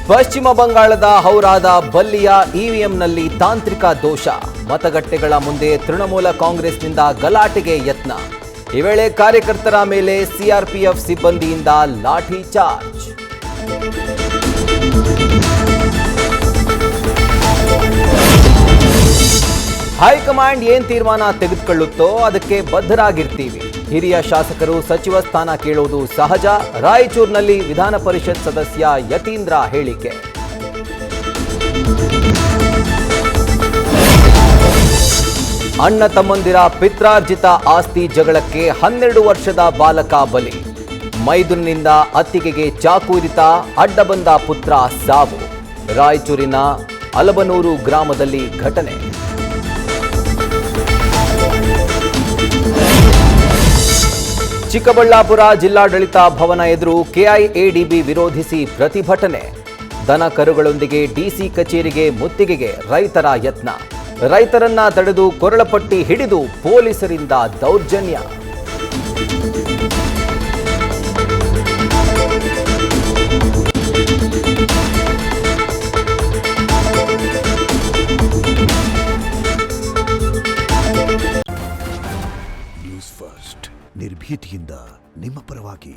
ಪಶ್ಚಿಮ ಬಂಗಾಳದ ಹೌರಾದ ಬಲ್ಲಿಯ ಇವಿಎಂನಲ್ಲಿ ತಾಂತ್ರಿಕ ದೋಷ. ಮತಗಟ್ಟೆಗಳ ಮುಂದೆ ತೃಣಮೂಲ ಕಾಂಗ್ರೆಸ್ನಿಂದ ಗಲಾಟೆಗೆ ಯತ್ನ. ಈ ವೇಳೆ ಕಾರ್ಯಕರ್ತರ ಮೇಲೆ ಸಿಆರ್ಪಿಎಫ್ ಸಿಬ್ಬಂದಿಯಿಂದ ಲಾಠಿ ಚಾರ್ಜ್. ಹೈಕಮಾಂಡ್ ಏನ್ ತೀರ್ಮಾನ ತೆಗೆದುಕೊಳ್ಳುತ್ತೋ ಅದಕ್ಕೆ ಬದ್ಧರಾಗಿರ್ತೀವಿ. ಹಿರಿಯ ಶಾಸಕರು ಸಚಿವ ಸ್ಥಾನ ಕೇಳುವುದು ಸಹಜ. ರಾಯಚೂರಿನಲ್ಲಿ ವಿಧಾನ ಪರಿಷತ್ ಸದಸ್ಯ ಯತೀಂದ್ರ ಹೇಳಿಕೆ. ಅಣ್ಣ ತಮ್ಮಂದಿರ ಪಿತ್ರಾರ್ಜಿತ ಆಸ್ತಿ ಜಗಳಕ್ಕೆ 12 ವರ್ಷದ ಬಾಲಕ ಬಲಿ. ಮೈದುನಿಂದ ಅತ್ತಿಗೆಗೆ ಚಾಕು ಇರಿತ, ಅಡ್ಡ ಬಂದ ಪುತ್ರ ಸಾವು. ರಾಯಚೂರಿನ ಅಲಬನೂರು ಗ್ರಾಮದಲ್ಲಿ ಘಟನೆ. ಚಿಕ್ಕಬಳ್ಳಾಪುರ ಜಿಲ್ಲಾಡಳಿತ ಭವನ ಎದುರು ಕೆಐಎಡಿಬಿ ವಿರೋಧಿಸಿ ಪ್ರತಿಭಟನೆ. ದನ ಕರುಗಳೊಂದಿಗೆ ಡಿಸಿ ಕಚೇರಿಗೆ ಮುತ್ತಿಗೆಗೆ ರೈತರ ಯತ್ನ. ರೈತರನ್ನ ತಡೆದು ಕೊರಳಪಟ್ಟಿ ಹಿಡಿದು ಪೊಲೀಸರಿಂದ ದೌರ್ಜನ್ಯ. ನ್ಯೂಸ್ ಫಸ್ಟ್ ನಿರ್ಭೀತಿಯಿಂದ ನಿಮ್ಮ ಪರವಾಗಿ.